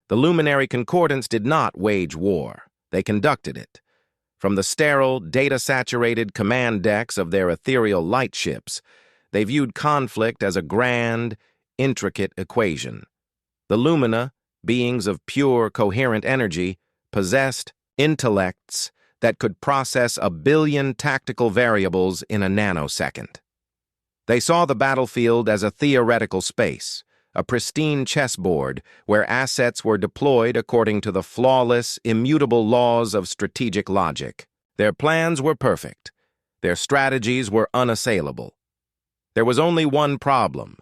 The Luminary Concordance did not wage war. They conducted it. From the sterile, data-saturated command decks of their ethereal lightships, they viewed conflict as a grand, intricate equation. The Lumina, beings of pure, coherent energy, possessed intellects that could process 1 billion tactical variables in a nanosecond. They saw the battlefield as a theoretical space, a pristine chessboard where assets were deployed according to the flawless, immutable laws of strategic logic. Their plans were perfect. Their strategies were unassailable. There was only one problem.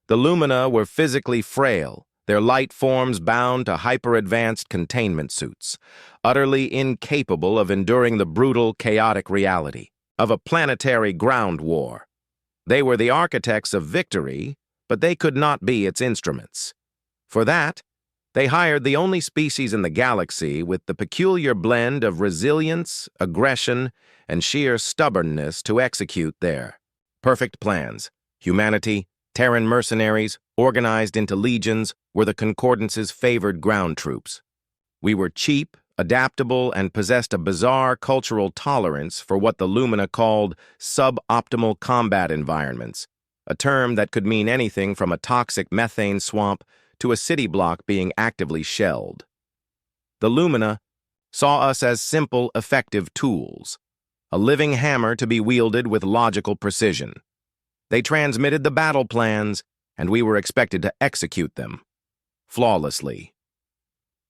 The Lumina were physically frail, their light forms bound to hyper-advanced containment suits, utterly incapable of enduring the brutal, chaotic reality of a planetary ground war. They were the architects of victory, but they could not be its instruments. For that, they hired the only species in the galaxy with the peculiar blend of resilience, aggression, and sheer stubbornness to execute their perfect plans. Humanity, Terran mercenaries, organized into legions, were the Concordance's favored ground troops. We were cheap, adaptable, and possessed a bizarre cultural tolerance for what the Lumina called suboptimal combat environments, a term that could mean anything from a toxic methane swamp to a city block being actively shelled. The Lumina saw us as simple, effective tools, a living hammer to be wielded with logical precision. They transmitted the battle plans, and we were expected to execute them flawlessly.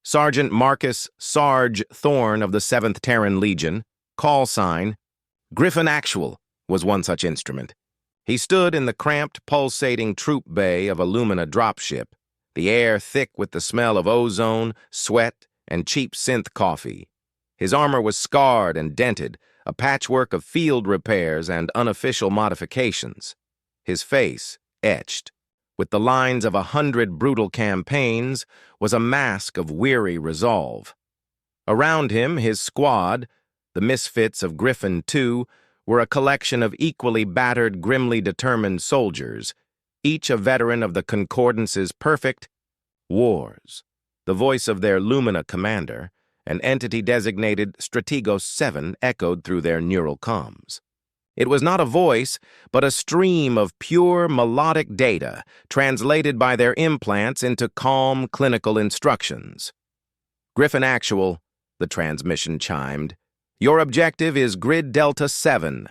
Sergeant Marcus Sarge Thorne of the 7th Terran Legion, call sign Griffin Actual, was one such instrument. He stood in the cramped, pulsating troop bay of a Lumina dropship, the air thick with the smell of ozone, sweat, and cheap synth coffee. His armor was scarred and dented, a patchwork of field repairs and unofficial modifications. His face, etched with the lines of 100 brutal campaigns, was a mask of weary resolve. Around him, his squad, the misfits of Griffin II, were a collection of equally battered, grimly determined soldiers, each a veteran of the Concordance's perfect wars. The voice of their Lumina commander, an entity designated Strategos 7, echoed through their neural comms. It was not a voice, but a stream of pure melodic data translated by their implants into calm clinical instructions. Griffin Actual, the transmission chimed. Your objective is Grid Delta 7.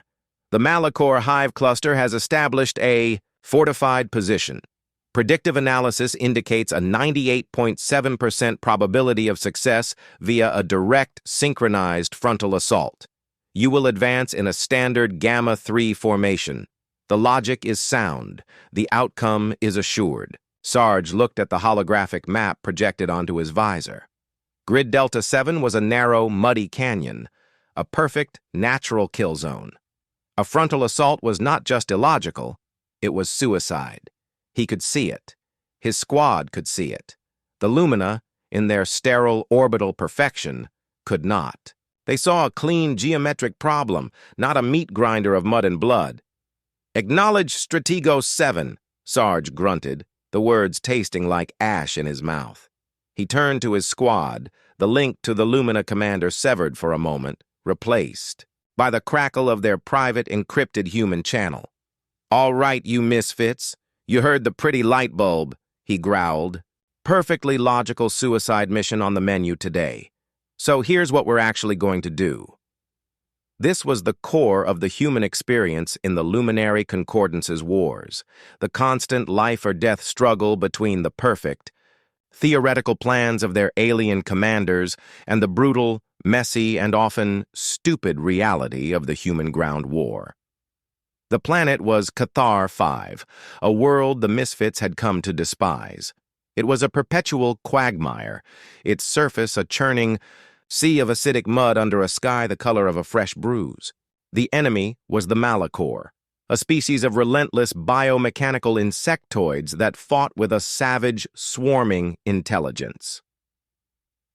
The Malachor Hive Cluster has established a fortified position. Predictive analysis indicates a 98.7% probability of success via a direct, synchronized frontal assault. You will advance in a standard Gamma-3 formation. The logic is sound. The outcome is assured. Sarge looked at the holographic map projected onto his visor. Grid Delta 7 was a narrow, muddy canyon, a perfect, natural kill zone. A frontal assault was not just illogical, it was suicide. He could see it. His squad could see it. The Lumina, in their sterile orbital perfection, could not. They saw a clean geometric problem, not a meat grinder of mud and blood. Acknowledge Strategos 7, Sarge grunted, the words tasting like ash in his mouth. He turned to his squad, the link to the Lumina commander severed for a moment, replaced by the crackle of their private encrypted human channel. All right, you misfits. You heard the pretty light bulb, he growled. Perfectly logical suicide mission on the menu today. So here's what we're actually going to do. This was the core of the human experience in the Luminary Concordance's wars, the constant life-or-death struggle between the perfect, theoretical plans of their alien commanders and the brutal, messy, and often stupid reality of the human ground war. The planet was Cathar 5, a world the misfits had come to despise. It was a perpetual quagmire, its surface a churning sea of acidic mud under a sky the color of a fresh bruise. The enemy was the Malachor, a species of relentless biomechanical insectoids that fought with a savage, swarming intelligence.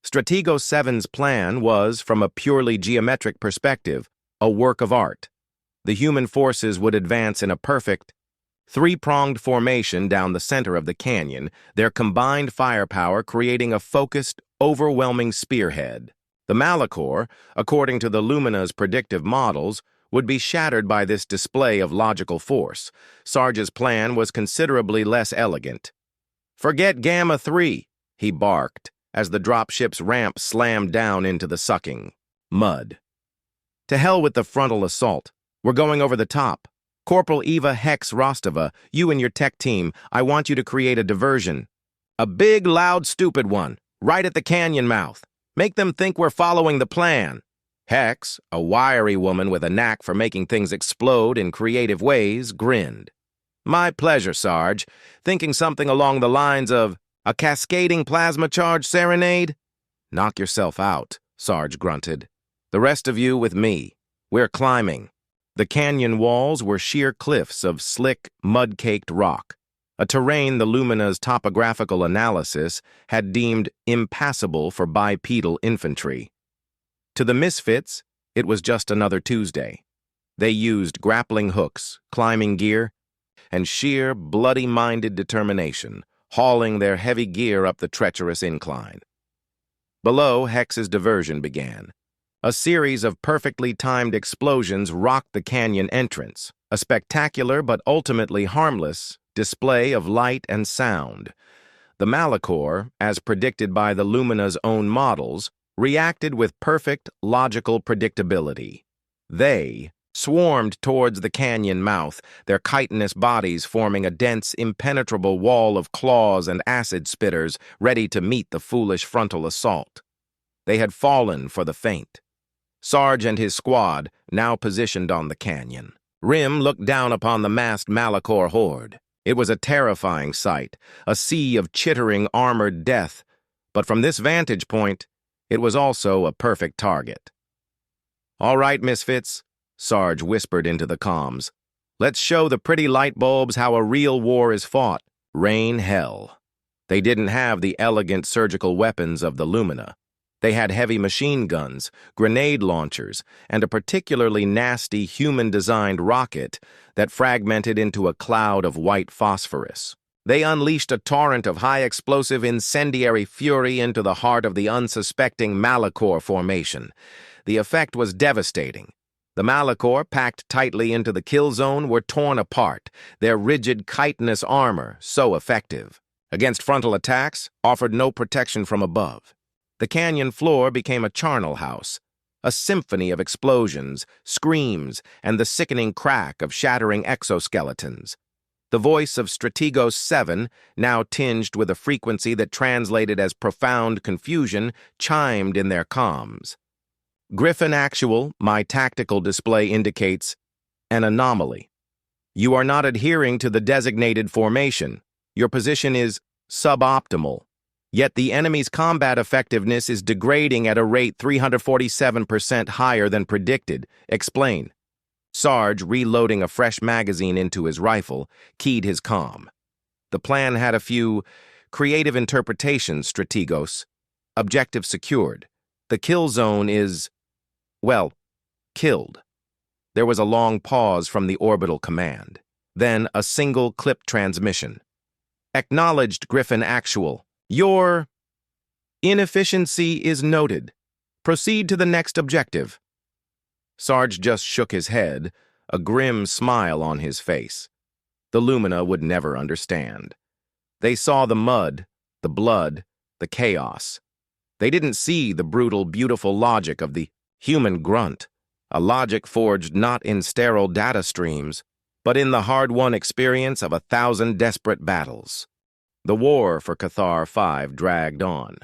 Strategos 7's plan was, from a purely geometric perspective, a work of art. The human forces would advance in a perfect, Three-pronged formation down the center of the canyon, their combined firepower creating a focused, overwhelming spearhead. The Malachor, according to the Lumina's predictive models, would be shattered by this display of logical force. Sarge's plan was considerably less elegant. "Forget Gamma 3, he barked, as the dropship's ramp slammed down into the sucking mud. "To hell with the frontal assault. We're going over the top. Corporal Eva Hex Rostova, you and your tech team, I want you to create a diversion. A big, loud, stupid one, right at the canyon mouth. Make them think we're following the plan." Hex, a wiry woman with a knack for making things explode in creative ways, grinned. "My pleasure, Sarge. Thinking something along the lines of a cascading plasma charge serenade?" "Knock yourself out," Sarge grunted. "The rest of you with me. We're climbing." The canyon walls were sheer cliffs of slick, mud-caked rock, a terrain the Lumina's topographical analysis had deemed impassable for bipedal infantry. To the misfits, it was just another Tuesday. They used grappling hooks, climbing gear, and sheer, bloody-minded determination, hauling their heavy gear up the treacherous incline. Below, Hex's diversion began. A series of perfectly timed explosions rocked the canyon entrance, a spectacular but ultimately harmless display of light and sound. The Malachor, as predicted by the Lumina's own models, reacted with perfect, logical predictability. They swarmed towards the canyon mouth, their chitinous bodies forming a dense, impenetrable wall of claws and acid spitters ready to meet the foolish frontal assault. They had fallen for the feint. Sarge and his squad, now positioned on the canyon. Rim looked down upon the massed Malachor horde. It was a terrifying sight, a sea of chittering, armored death, but from this vantage point, it was also a perfect target. "All right, misfits," Sarge whispered into the comms. "Let's show the pretty light bulbs how a real war is fought. Rain hell." They didn't have the elegant surgical weapons of the Lumina. They had heavy machine guns, grenade launchers, and a particularly nasty human-designed rocket that fragmented into a cloud of white phosphorus. They unleashed a torrent of high-explosive incendiary fury into the heart of the unsuspecting Malachor formation. The effect was devastating. The Malachor, packed tightly into the killzone, were torn apart, their rigid chitinous armor so effective. Against frontal attacks, offered no protection from above. The canyon floor became a charnel house, a symphony of explosions, screams, and the sickening crack of shattering exoskeletons. The voice of Strategos 7, now tinged with a frequency that translated as profound confusion, chimed in their comms. "Griffin Actual, my tactical display indicates an anomaly. You are not adhering to the designated formation. Your position is suboptimal. Yet the enemy's combat effectiveness is degrading at a rate 347% higher than predicted. Explain." Sarge, reloading a fresh magazine into his rifle, keyed his comm. "The plan had a few creative interpretations, Strategos. Objective secured. The kill zone is, well, killed." There was a long pause from the orbital command. Then a single clip transmission. "Acknowledged, Griffin Actual. Your inefficiency is noted. Proceed to the next objective." Sarge just shook his head, a grim smile on his face. The Lumina would never understand. They saw the mud, the blood, the chaos. They didn't see the brutal, beautiful logic of the human grunt, a logic forged not in sterile data streams, but in the hard-won experience of 1,000 desperate battles. The war for Cathar 5 dragged on.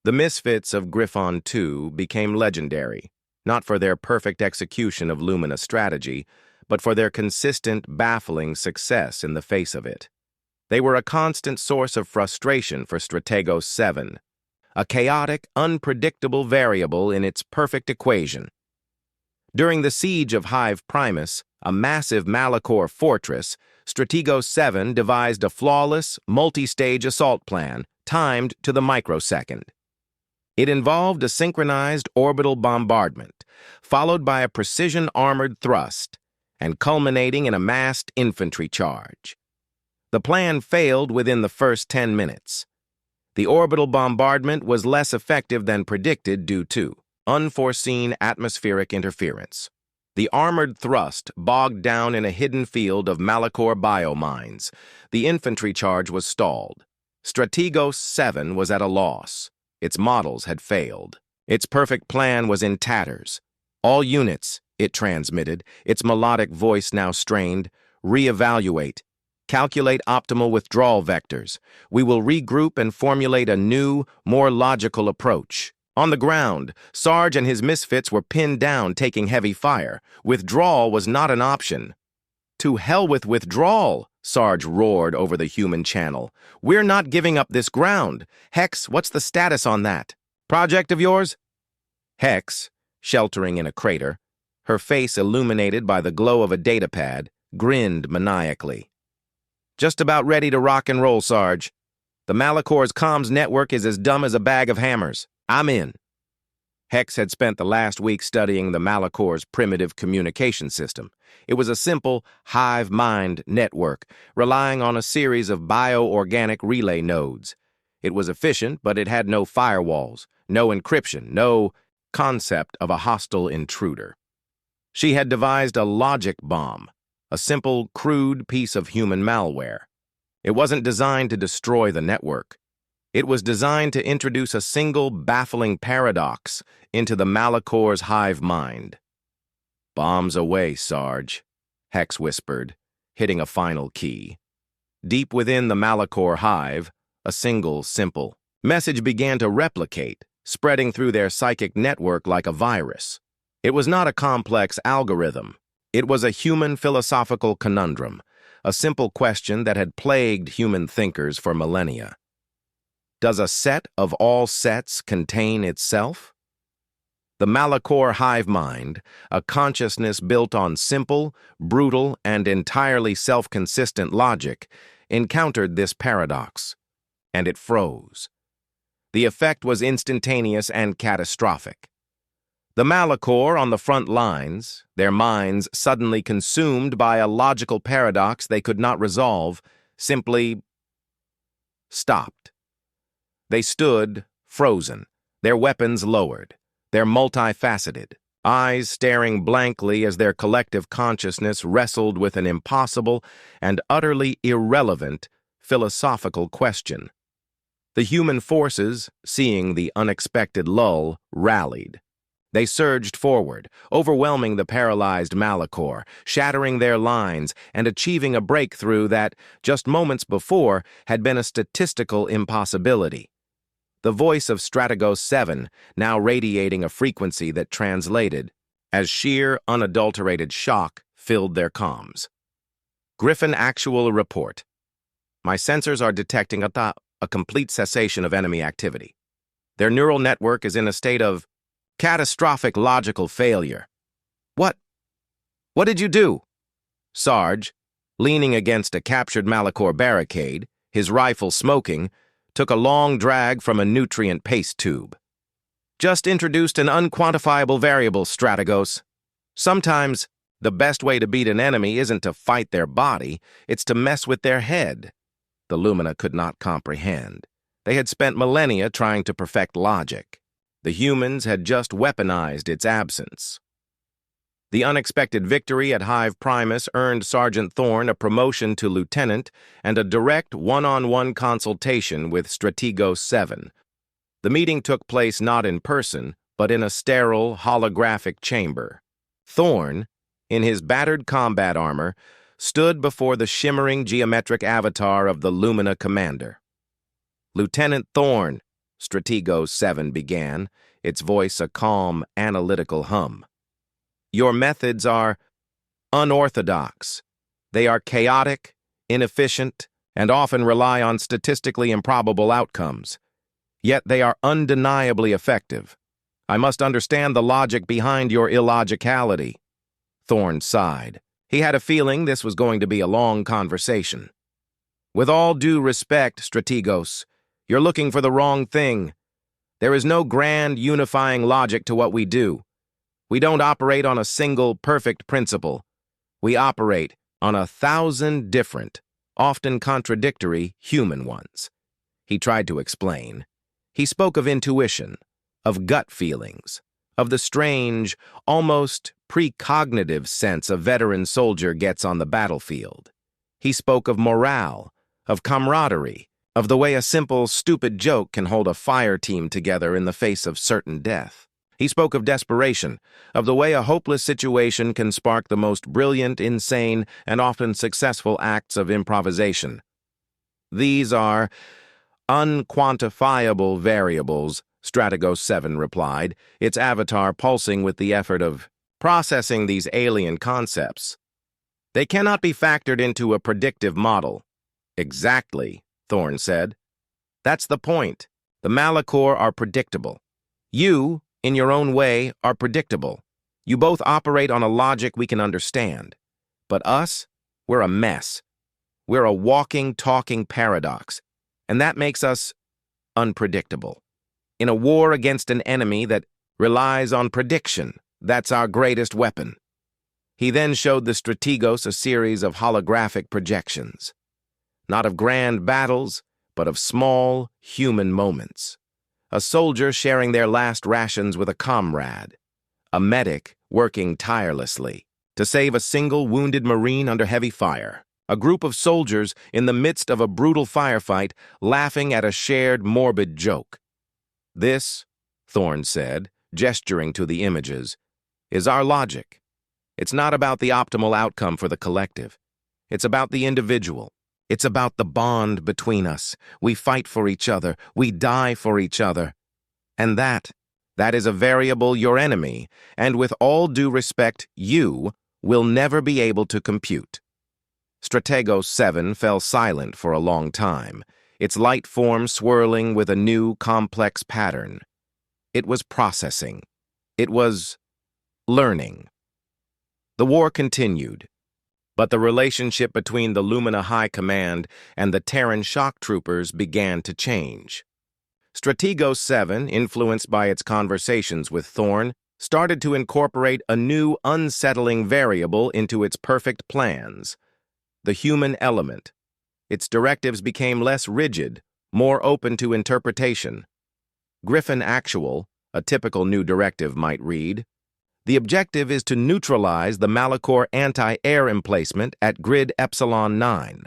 The misfits of Griffon 2 became legendary, not for their perfect execution of Lumina strategy, but for their consistent, baffling success in the face of it. They were a constant source of frustration for Strategos 7, a chaotic, unpredictable variable in its perfect equation. During the siege of Hive Primus, a massive Malachor fortress, Strategos 7 devised a flawless, multi-stage assault plan, timed to the microsecond. It involved a synchronized orbital bombardment, followed by a precision armored thrust, and culminating in a massed infantry charge. The plan failed within the first 10 minutes. The orbital bombardment was less effective than predicted due to unforeseen atmospheric interference. The armored thrust bogged down in a hidden field of Malachor biomines. The infantry charge was stalled. Strategos 7 was at a loss. Its models had failed. Its perfect plan was in tatters. All units, it transmitted, its melodic voice now strained, reevaluate. Calculate optimal withdrawal vectors. We will regroup and formulate a new, more logical approach. On the ground, Sarge and his misfits were pinned down, taking heavy fire. Withdrawal was not an option. To hell with withdrawal, Sarge roared over the human channel. We're not giving up this ground. Hex, what's the status on that? Project of yours? Hex, sheltering in a crater, her face illuminated by the glow of a datapad, grinned maniacally. Just about ready to rock and roll, Sarge. The Malachor's comms network is as dumb as a bag of hammers. I'm in. Hex had spent the last week studying the Malachor's primitive communication system. It was a simple hive mind network, relying on a series of bioorganic relay nodes. It was efficient, but it had no firewalls, no encryption, no concept of a hostile intruder. She had devised a logic bomb, a simple, crude piece of human malware. It wasn't designed to destroy the network. It was designed to introduce a single, baffling paradox into the Malachor's hive mind. Bombs away, Sarge, Hex whispered, hitting a final key. Deep within the Malachor hive, a single, simple message began to replicate, spreading through their psychic network like a virus. It was not a complex algorithm. It was a human philosophical conundrum, a simple question that had plagued human thinkers for millennia. Does a set of all sets contain itself? The Malachor hive mind, a consciousness built on simple, brutal, and entirely self-consistent logic, encountered this paradox, and it froze. The effect was instantaneous and catastrophic. The Malachor on the front lines, their minds suddenly consumed by a logical paradox they could not resolve, simply stopped. They stood, frozen, their weapons lowered, their multifaceted, eyes staring blankly as their collective consciousness wrestled with an impossible and utterly irrelevant philosophical question. The human forces, seeing the unexpected lull, rallied. They surged forward, overwhelming the paralyzed Malachor, shattering their lines and achieving a breakthrough that, just moments before, had been a statistical impossibility. The voice of Strategos 7, now radiating a frequency that translated as sheer, unadulterated shock, filled their comms. Griffin actual report. My sensors are detecting a complete cessation of enemy activity. Their neural network is in a state of catastrophic logical failure. What did you do? Sarge, leaning against a captured Malachor barricade, his rifle smoking, took a long drag from a nutrient paste tube. Just introduced an unquantifiable variable, Strategos. Sometimes, the best way to beat an enemy isn't to fight their body, it's to mess with their head. The Lumina could not comprehend. They had spent millennia trying to perfect logic. The humans had just weaponized its absence. The unexpected victory at Hive Primus earned Sergeant Thorne a promotion to lieutenant and a direct one-on-one consultation with Strategos 7. The meeting took place not in person, but in a sterile, holographic chamber. Thorne, in his battered combat armor, stood before the shimmering geometric avatar of the Lumina commander. Lieutenant Thorne, Strategos 7 began, its voice a calm, analytical hum. Your methods are unorthodox. They are chaotic, inefficient, and often rely on statistically improbable outcomes. Yet they are undeniably effective. I must understand the logic behind your illogicality. Thorne sighed. He had a feeling this was going to be a long conversation. With all due respect, Strategos, you're looking for the wrong thing. There is no grand, unifying logic to what we do. We don't operate on a single, perfect principle. We operate on 1,000 different, often contradictory human ones. He tried to explain. He spoke of intuition, of gut feelings, of the strange, almost precognitive sense a veteran soldier gets on the battlefield. He spoke of morale, of camaraderie, of the way a simple, stupid joke can hold a fire team together in the face of certain death. He spoke of desperation, of the way a hopeless situation can spark the most brilliant, insane, and often successful acts of improvisation. These are unquantifiable variables, Strategos 7 replied, its avatar pulsing with the effort of processing these alien concepts. They cannot be factored into a predictive model. Exactly, Thorne said. That's the point. The Malachor are predictable. You, in your own way, are predictable. You both operate on a logic we can understand. But us, we're a mess. We're a walking, talking paradox. And that makes us unpredictable. In a war against an enemy that relies on prediction, that's our greatest weapon. He then showed the Strategos a series of holographic projections. Not of grand battles, but of small, human moments. A soldier sharing their last rations with a comrade. A medic working tirelessly to save a single wounded Marine under heavy fire. A group of soldiers in the midst of a brutal firefight laughing at a shared morbid joke. This, Thorne said, gesturing to the images, is our logic. It's not about the optimal outcome for the collective. It's about the individual. It's about the bond between us. We fight for each other. We die for each other. And that is a variable your enemy, and with all due respect, you will never be able to compute. Strategos 7 fell silent for a long time, its light form swirling with a new, complex pattern. It was processing. It was learning. The war continued, but the relationship between the Lumina High Command and the Terran Shock Troopers began to change. Strategos 7, influenced by its conversations with Thorne, started to incorporate a new, unsettling variable into its perfect plans. The human element. Its directives became less rigid, more open to interpretation. Griffin Actual, a typical new directive might read, the objective is to neutralize the Malachor anti-air emplacement at grid Epsilon 9.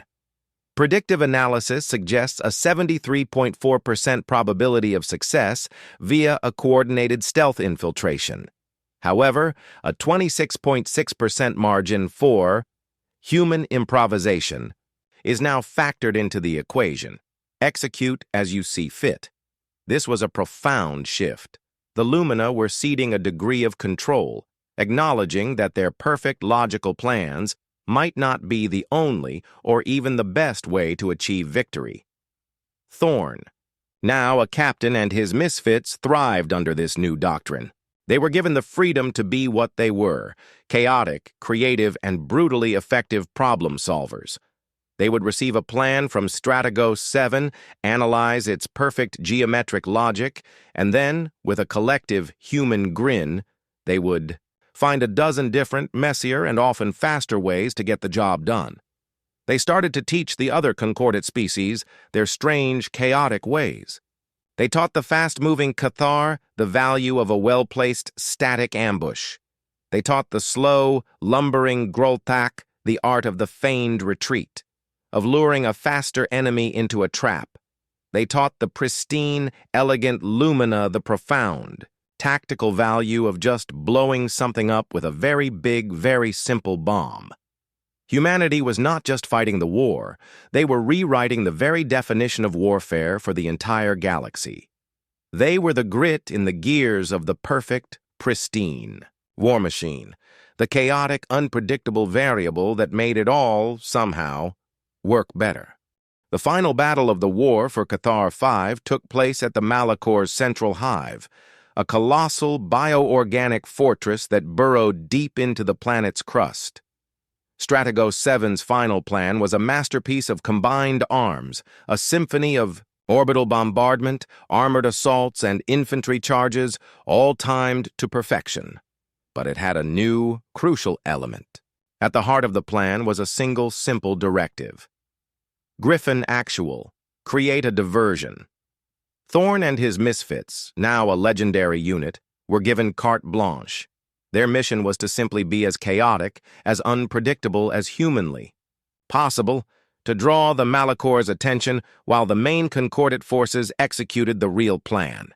Predictive analysis suggests a 73.4% probability of success via a coordinated stealth infiltration. However, a 26.6% margin for human improvisation is now factored into the equation. Execute as you see fit. This was a profound shift. The Lumina were ceding a degree of control, acknowledging that their perfect logical plans might not be the only or even the best way to achieve victory. Thorne, now a captain, and his misfits thrived under this new doctrine. They were given the freedom to be what they were, chaotic, creative, and brutally effective problem solvers. They would receive a plan from Strategos 7, analyze its perfect geometric logic, and then, with a collective human grin, they would find a dozen different, messier, and often faster ways to get the job done. They started to teach the other concordate species their strange, chaotic ways. They taught the fast-moving Cathar the value of a well-placed, static ambush. They taught the slow, lumbering Groltak the art of the feigned retreat, of luring a faster enemy into a trap. They taught the pristine, elegant Lumina the profound, tactical value of just blowing something up with a very big, very simple bomb. Humanity was not just fighting the war, they were rewriting the very definition of warfare for the entire galaxy. They were the grit in the gears of the perfect, pristine war machine, the chaotic, unpredictable variable that made it all, somehow, work better. The final battle of the war for Cathar 5 took place at the Malacor's central hive, a colossal bioorganic fortress that burrowed deep into the planet's crust. Strategos 7's final plan was a masterpiece of combined arms, a symphony of orbital bombardment, armored assaults, and infantry charges, all timed to perfection. But it had a new, crucial element. At the heart of the plan was a single, simple directive. Griffin Actual. Create a diversion. Thorne and his misfits, now a legendary unit, were given carte blanche. Their mission was to simply be as chaotic, as unpredictable as humanly possible, to draw the Malachor's attention while the main Concordate forces executed the real plan.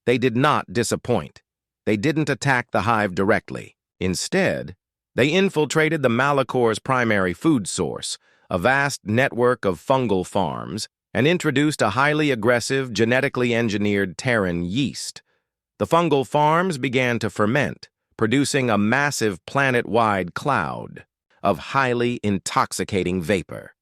They did not disappoint. They didn't attack the hive directly. Instead, they infiltrated the Malachor's primary food source, a vast network of fungal farms, and introduced a highly aggressive, genetically engineered Terran yeast. The fungal farms began to ferment, producing a massive planet-wide cloud of highly intoxicating vapor.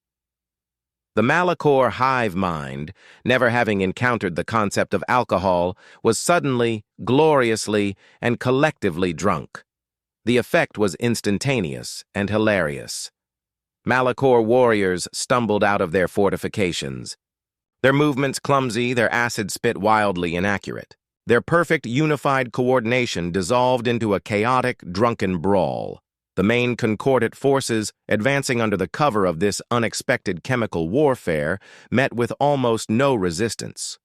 The Malachor hive mind, never having encountered the concept of alcohol, was suddenly, gloriously, and collectively drunk. The effect was instantaneous and hilarious. Malachor warriors stumbled out of their fortifications. Their movements clumsy, their acid spit wildly inaccurate. Their perfect unified coordination dissolved into a chaotic, drunken brawl. The main Concordate forces, advancing under the cover of this unexpected chemical warfare, met with almost no resistance.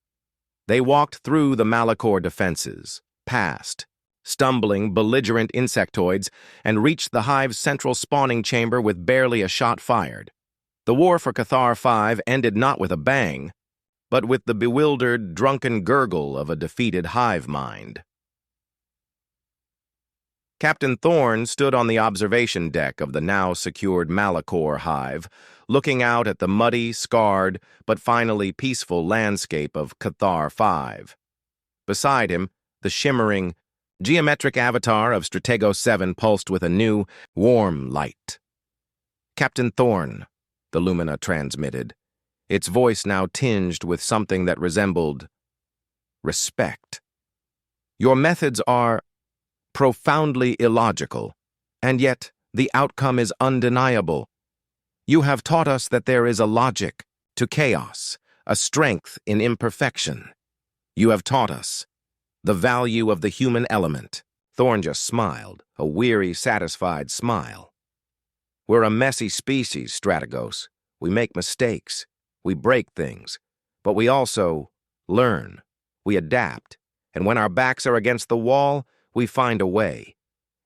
They walked through the Malachor defenses, past stumbling, belligerent insectoids, and reached the hive's central spawning chamber with barely a shot fired. The war for Cathar 5 ended not with a bang, but with the bewildered, drunken gurgle of a defeated hive mind. Captain Thorne stood on the observation deck of the now secured Malachor hive, looking out at the muddy, scarred, but finally peaceful landscape of Cathar 5. Beside him, the shimmering, geometric avatar of Stratego 7 pulsed with a new, warm light. "Captain Thorne," the Lumina transmitted, its voice now tinged with something that resembled respect. "Your methods are profoundly illogical, and yet the outcome is undeniable. You have taught us that there is a logic to chaos, a strength in imperfection. You have taught us the value of the human element." Thorne just smiled, a weary, satisfied smile. "We're a messy species, Strategos. We make mistakes. We break things. But we also learn. We adapt. And when our backs are against the wall, we find a way.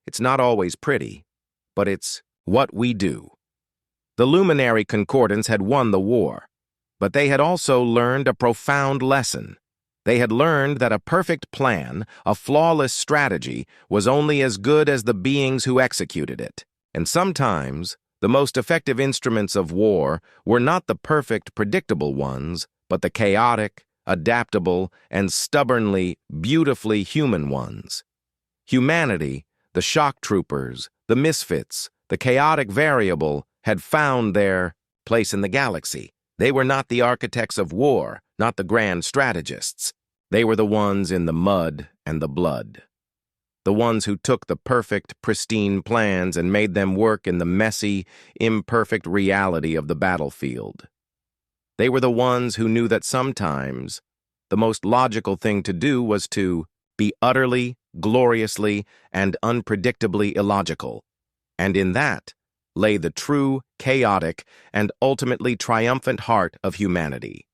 It's not always pretty, but it's what we do." The Luminary Concordance had won the war, but they had also learned a profound lesson. They had learned that a perfect plan, a flawless strategy, was only as good as the beings who executed it. And sometimes, the most effective instruments of war were not the perfect, predictable ones, but the chaotic, adaptable, and stubbornly, beautifully human ones. Humanity, the shock troopers, the misfits, the chaotic variable, had found their place in the galaxy. They were not the architects of war, not the grand strategists. They were the ones in the mud and the blood. The ones who took the perfect, pristine plans and made them work in the messy, imperfect reality of the battlefield. They were the ones who knew that sometimes the most logical thing to do was to be utterly, gloriously, and unpredictably illogical. And in that lay the true, chaotic, and ultimately triumphant heart of humanity.